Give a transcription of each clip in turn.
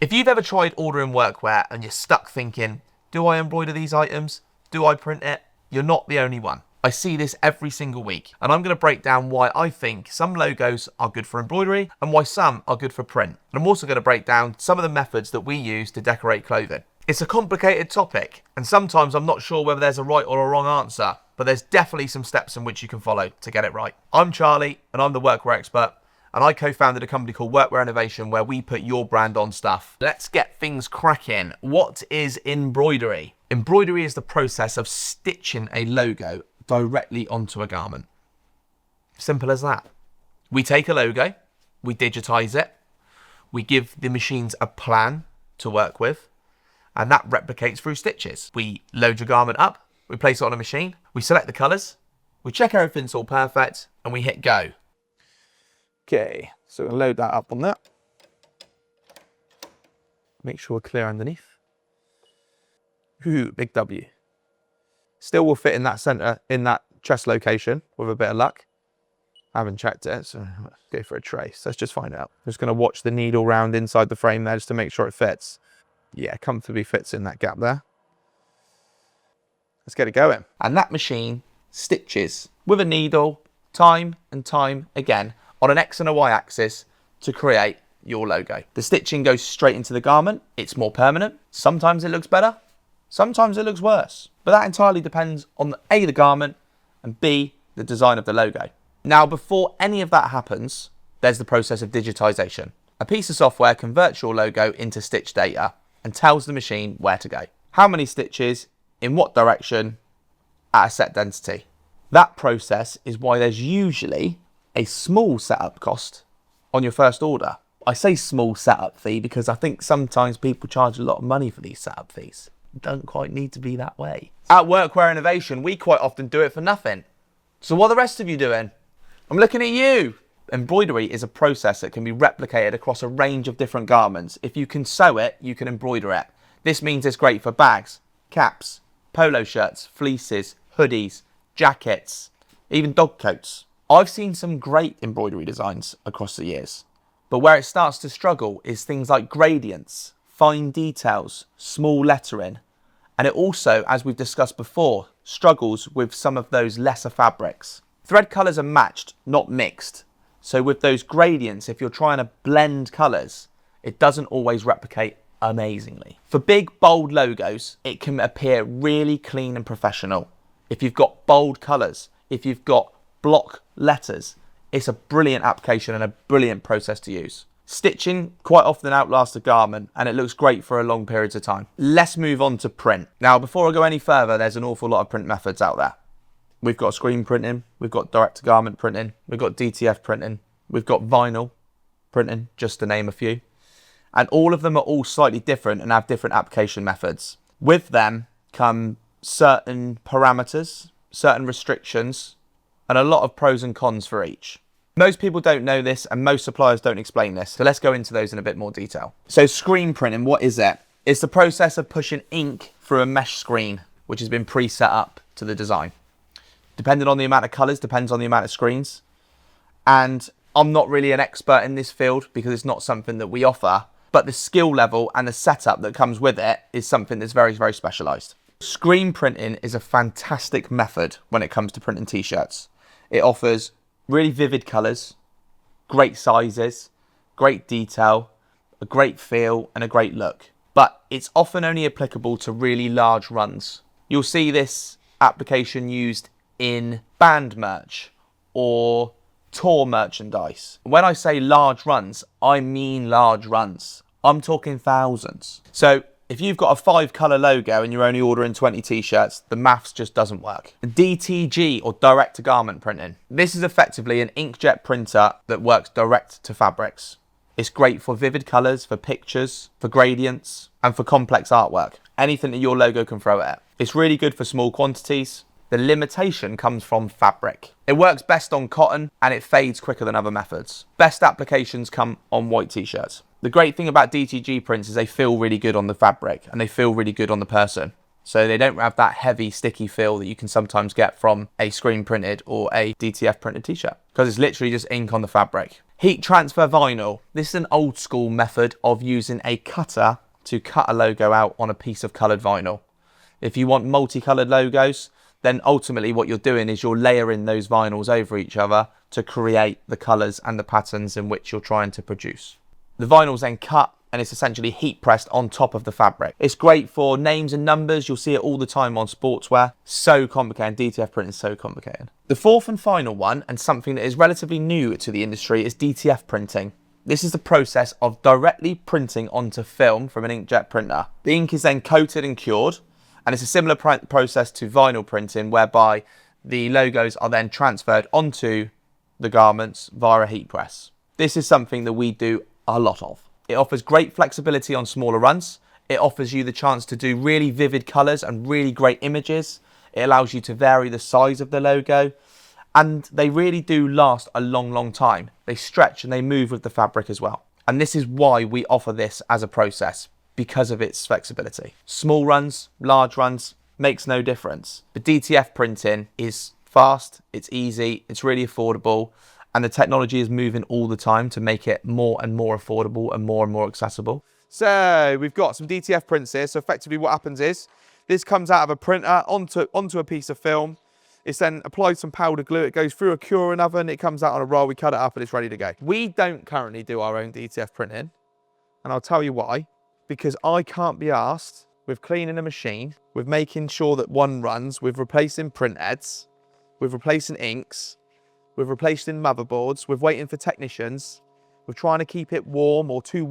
If you've ever tried ordering workwear and you're stuck thinking, do I embroider these items? Do I print it? You're not the only one. I see this every single week, and I'm going to break down why I think some logos are good for embroidery and why some are good for print. And I'm also going to break down some of the methods that we use to decorate clothing. It's a complicated topic, and sometimes I'm not sure whether there's a right or a wrong answer, but there's definitely some steps in which you can follow to get it right. I'm Charlie, and I'm the workwear expert, and I co-founded a company called Workwear Innovation where we put your brand on stuff. Let's get things cracking. What is embroidery? Embroidery is the process of stitching a logo directly onto a garment. Simple as that. We take a logo, we digitize it, we give the machines a plan to work with, and that replicates through stitches. We load your garment up, we place it on a machine, we select the colors, we check everything's all perfect, and we hit go. Okay, so we'll load that up on that. Make sure we're clear underneath. Ooh, big W. Still will fit in that center, in that chest location with a bit of luck. I haven't checked it, so let's go for a trace. Let's just find out. I'm just going to watch the needle round inside the frame there just to make sure it fits. Yeah, comfortably fits in that gap there. Let's get it going. And that machine stitches with a needle time and time again on an X and a Y axis to create your logo. The stitching goes straight into the garment. It's more permanent. Sometimes it looks better. Sometimes it looks worse, but that entirely depends on A, the garment, and B, the design of the logo. Now, before any of that happens, there's the process of digitization. A piece of software converts your logo into stitch data and tells the machine where to go. How many stitches, in what direction, at a set density. That process is why there's usually a small setup cost on your first order. I say small setup fee because I think sometimes people charge a lot of money for these setup fees. Don't quite need to be that way. At Workwear Innovation, we quite often do it for nothing. So what are the rest of you doing? I'm looking at you. Embroidery is a process that can be replicated across a range of different garments. If you can sew it, you can embroider it. This means it's great for bags, caps, polo shirts, fleeces, hoodies, jackets, even dog coats. I've seen some great embroidery designs across the years, but where it starts to struggle is things like gradients, fine details, small lettering, and it also, as we've discussed before, struggles with some of those lesser fabrics. Thread colours are matched, not mixed. So with those gradients, if you're trying to blend colours, it doesn't always replicate amazingly. For big, bold logos, it can appear really clean and professional. If you've got bold colours, if you've got block letters, it's a brilliant application and a brilliant process to use. Stitching quite often outlasts a garment and it looks great for a long periods of time. Let's move on to print. Now, before I go any further, there's an awful lot of print methods out there. We've got screen printing, we've got direct to garment printing, we've got DTF printing, we've got vinyl printing, just to name a few. And all of them are all slightly different and have different application methods. With them come certain parameters, certain restrictions, and a lot of pros and cons for each. Most people don't know this and most suppliers don't explain this, so let's go into those in a bit more detail. So screen printing, what is it? It's the process of pushing ink through a mesh screen, which has been pre-set up to the design. Depending on the amount of colours, depends on the amount of screens. And I'm not really an expert in this field because it's not something that we offer, but the skill level and the setup that comes with it is something that's very, very specialised. Screen printing is a fantastic method when it comes to printing t-shirts. It offers really vivid colours, great sizes, great detail, a great feel and a great look. But it's often only applicable to really large runs. You'll see this application used in band merch or tour merchandise. When I say large runs, I mean large runs. I'm talking thousands. So if you've got a 5-colour logo and you're only ordering 20 t-shirts, the maths just doesn't work. DTG, or direct to garment printing. This is effectively an inkjet printer that works direct to fabrics. It's great for vivid colours, for pictures, for gradients, and for complex artwork. Anything that your logo can throw at it. It's really good for small quantities. The limitation comes from fabric. It works best on cotton and it fades quicker than other methods. Best applications come on white t-shirts. The great thing about DTG prints is they feel really good on the fabric and they feel really good on the person. So they don't have that heavy, sticky feel that you can sometimes get from a screen printed or a DTF printed t-shirt because it's literally just ink on the fabric. Heat transfer vinyl. This is an old school method of using a cutter to cut a logo out on a piece of coloured vinyl. If you want multicoloured logos, then ultimately what you're doing is you're layering those vinyls over each other to create the colours and the patterns in which you're trying to produce. The vinyl's then cut and it's essentially heat pressed on top of the fabric. It's great for names and numbers. You'll see it all the time on sportswear. So complicated. DTF printing is so complicated. The fourth and final one, and something that is relatively new to the industry, is DTF printing. This is the process of directly printing onto film from an inkjet printer. The ink is then coated and cured, and it's a similar process to vinyl printing, whereby the logos are then transferred onto the garments via a heat press. This is something that we do a lot of. It offers great flexibility on smaller runs. It offers you the chance to do really vivid colours and really great images. It allows you to vary the size of the logo. And they really do last a long, long time. They stretch and they move with the fabric as well. And this is why we offer this as a process, because of its flexibility. Small runs, large runs, makes no difference. The DTF printing is fast, it's easy, it's really affordable. And the technology is moving all the time to make it more and more affordable and more accessible. So we've got some DTF prints here. So effectively what happens is this comes out of a printer onto a piece of film. It's then applied some powder glue. It goes through a curing oven. It comes out on a roll. We cut it up and it's ready to go. We don't currently do our own DTF printing. And I'll tell you why. Because I can't be asked with cleaning a machine, with making sure that one runs, with replacing print heads, with replacing inks, with replacing motherboards, with waiting for technicians, with trying to keep it warm or too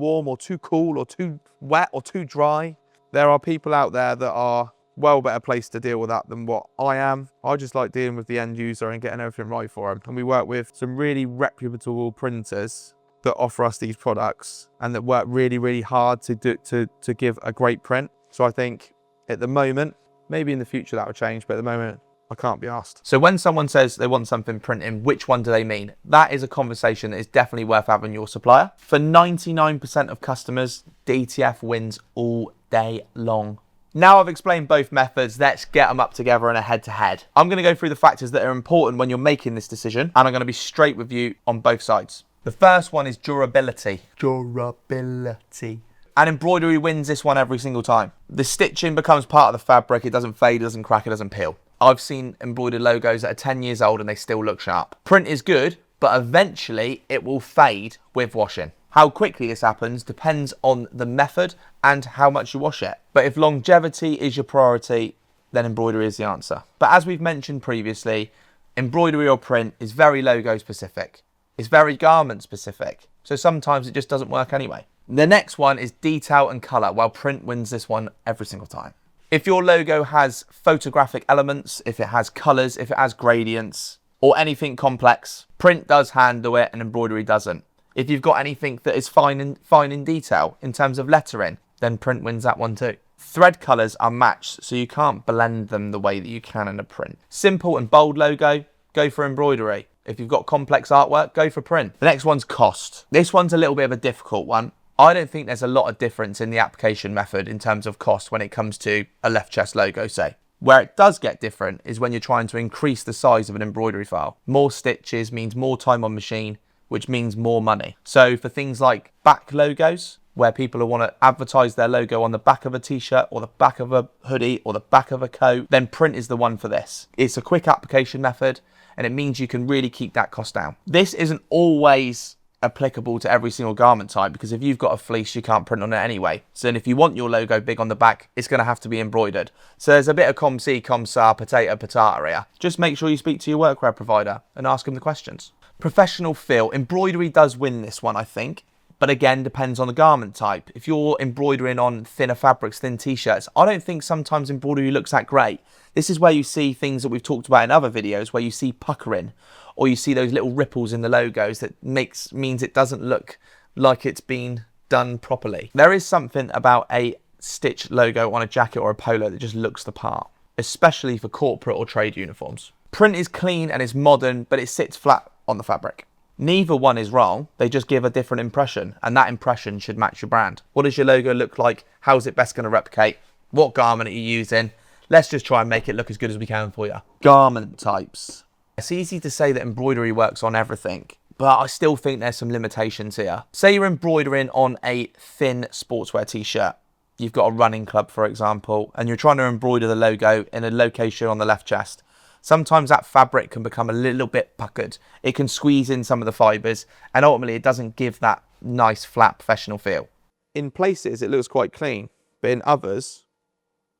cool or too wet or too dry. There are people out there that are well better placed to deal with that than what I am. I just like dealing with the end user and getting everything right for them. And we work with some really reputable printers that offer us these products and that work really hard to give a great print. So I think at the moment, maybe in the future that will change, but at the moment, I can't be asked. So when someone says they want something printing, which one do they mean? That is a conversation that is definitely worth having your supplier. For 99% of customers, DTF wins all day long. Now I've explained both methods, let's get them up together in a head-to-head. I'm going to go through the factors that are important when you're making this decision, and I'm going to be straight with you on both sides. The first one is durability. Durability. And embroidery wins this one every single time. The stitching becomes part of the fabric. It doesn't fade, it doesn't crack, it doesn't peel. I've seen embroidered logos that are 10 years old and they still look sharp. Print is good, but eventually it will fade with washing. How quickly this happens depends on the method and how much you wash it. But if longevity is your priority, then embroidery is the answer. But as we've mentioned previously, embroidery or print is very logo specific. It's very garment specific. So sometimes it just doesn't work anyway. The next one is detail and colour. Well, print wins this one every single time. If your logo has photographic elements, if it has colours, if it has gradients, or anything complex, print does handle it and embroidery doesn't. If you've got anything that is fine in detail in terms of lettering, then print wins that one too. Thread colours are matched, so you can't blend them the way that you can in a print. Simple and bold logo, go for embroidery. If you've got complex artwork, go for print. The next one's cost. This one's a little bit of a difficult one. I don't think there's a lot of difference in the application method in terms of cost when it comes to a left chest logo, say. Where it does get different is when you're trying to increase the size of an embroidery file. More stitches means more time on machine, which means more money. So for things like back logos, where people want to advertise their logo on the back of a t-shirt or the back of a hoodie or the back of a coat, then print is the one for this. It's a quick application method and it means you can really keep that cost down. This isn't always applicable to every single garment type, because if you've got a fleece you can't print on it anyway. So if you want your logo big on the back, it's going to have to be embroidered. So there's a bit of com-si, com-sa, potato, patata here. Just make sure you speak to your workwear provider and ask them the questions. Professional feel. Embroidery does win this one, I think. But again, depends on the garment type. If you're embroidering on thinner fabrics, thin t-shirts, I don't think sometimes embroidery looks that great. This is where you see things that we've talked about in other videos, where you see puckering, or you see those little ripples in the logos that means it doesn't look like it's been done properly. There is something about a stitched logo on a jacket or a polo that just looks the part, especially for corporate or trade uniforms. Print is clean and it's modern, but it sits flat on the fabric. Neither one is wrong, they just give a different impression, and that impression should match your brand. What does your logo look like? How's it best going to replicate? What garment are you using? Let's just try and make it look as good as we can for you. Garment types. It's easy to say that embroidery works on everything, but I still think there's some limitations here. Say you're embroidering on a thin sportswear t-shirt. You've got a running club, for example, and you're trying to embroider the logo in a location on the left chest. Sometimes that fabric can become a little bit puckered. It can squeeze in some of the fibres, and ultimately it doesn't give that nice, flat, professional feel. In places, it looks quite clean, but in others,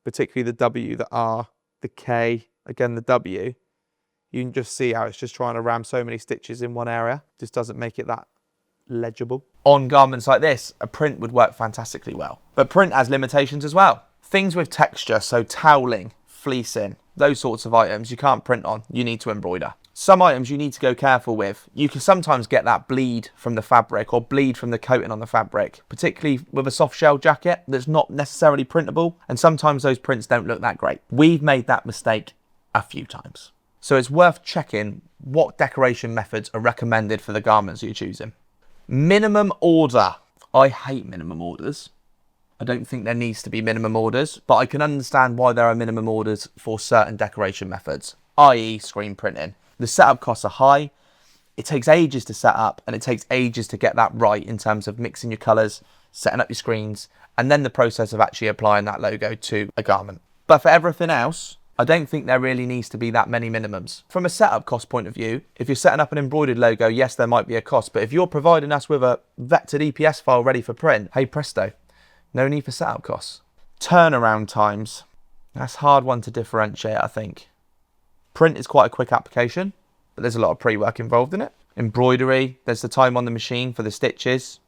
particularly the W, the R, the K, again the W, you can just see how it's just trying to ram so many stitches in one area. Just doesn't make it that legible. On garments like this, a print would work fantastically well. But print has limitations as well. Things with texture, so toweling, fleecing, those sorts of items you can't print on, you need to embroider. Some items you need to go careful with. You can sometimes get that bleed from the fabric or bleed from the coating on the fabric, particularly with a soft shell jacket that's not necessarily printable, and sometimes those prints don't look that great. We've made that mistake a few times. So it's worth checking what decoration methods are recommended for the garments you're choosing. Minimum order. I hate minimum orders. I don't think there needs to be minimum orders, but I can understand why there are minimum orders for certain decoration methods, i.e. screen printing. The setup costs are high, it takes ages to set up, and it takes ages to get that right in terms of mixing your colours, setting up your screens, and then the process of actually applying that logo to a garment. But for everything else, I don't think there really needs to be that many minimums. From a setup cost point of view, if you're setting up an embroidered logo, yes, there might be a cost, but if you're providing us with a vectored EPS file ready for print, hey presto, no need for setup costs. Turnaround times, that's a hard one to differentiate, I think. Print is quite a quick application, but there's a lot of pre-work involved in it. Embroidery, there's the time on the machine for the stitches,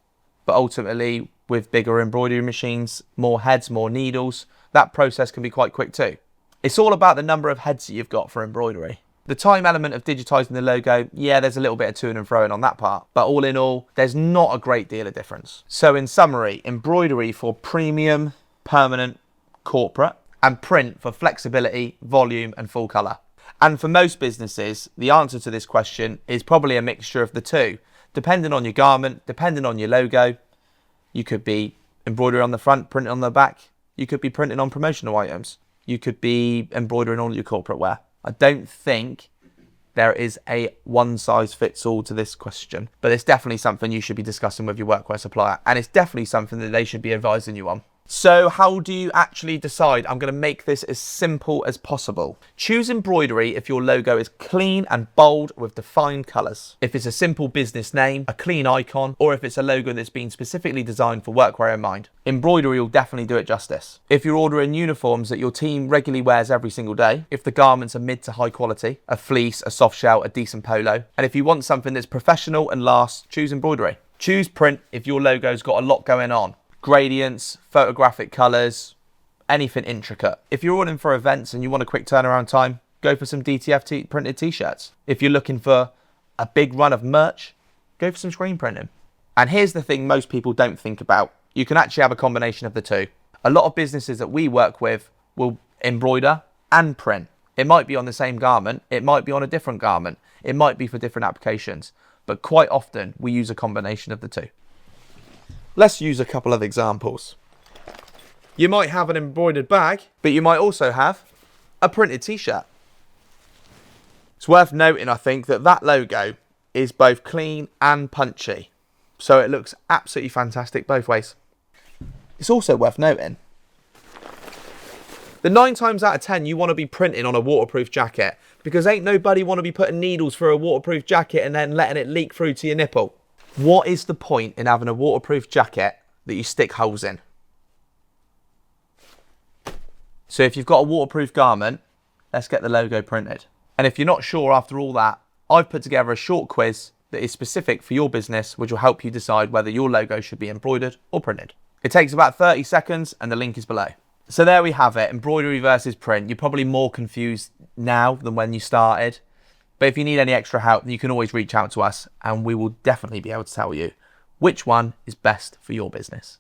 but ultimately with bigger embroidery machines, more heads, more needles, that process can be quite quick too. It's all about the number of heads that you've got for embroidery. The time element of digitising the logo, yeah, there's a little bit of to and fro on that part, but all in all, there's not a great deal of difference. So in summary, embroidery for premium, permanent, corporate, and print for flexibility, volume, and full colour. And for most businesses, the answer to this question is probably a mixture of the two. Depending on your garment, depending on your logo, you could be embroidering on the front, printing on the back. You could be printing on promotional items. You could be embroidering all your corporate wear. I don't think there is a one-size-fits-all to this question, but it's definitely something you should be discussing with your workwear supplier, and it's definitely something that they should be advising you on. So how do you actually decide? I'm going to make this as simple as possible. Choose embroidery if your logo is clean and bold with defined colours. If it's a simple business name, a clean icon, or if it's a logo that's been specifically designed for workwear in mind. Embroidery will definitely do it justice. If you're ordering uniforms that your team regularly wears every single day, if the garments are mid to high quality, a fleece, a soft shell, a decent polo, and if you want something that's professional and lasts, choose embroidery. Choose print if your logo's got a lot going on. Gradients, photographic colours, anything intricate. If you're ordering for events and you want a quick turnaround time, go for some DTF printed t-shirts. If you're looking for a big run of merch, go for some screen printing. And here's the thing most people don't think about. You can actually have a combination of the two. A lot of businesses that we work with will embroider and print. It might be on the same garment, it might be on a different garment, it might be for different applications, but quite often we use a combination of the two. Let's use a couple of examples. You might have an embroidered bag, but you might also have a printed t-shirt. It's worth noting, I think, that that logo is both clean and punchy. So it looks absolutely fantastic both ways. It's also worth noting that 9 times out of 10 you want to be printing on a waterproof jacket, because ain't nobody want to be putting needles through a waterproof jacket and then letting it leak through to your nipple. What is the point in having a waterproof jacket that you stick holes in? So if you've got a waterproof garment, let's get the logo printed. And if you're not sure after all that, I've put together a short quiz that is specific for your business, which will help you decide whether your logo should be embroidered or printed. It takes about 30 seconds and the link is below. So there we have it, embroidery versus print. You're probably more confused now than when you started. But if you need any extra help, then you can always reach out to us and we will definitely be able to tell you which one is best for your business.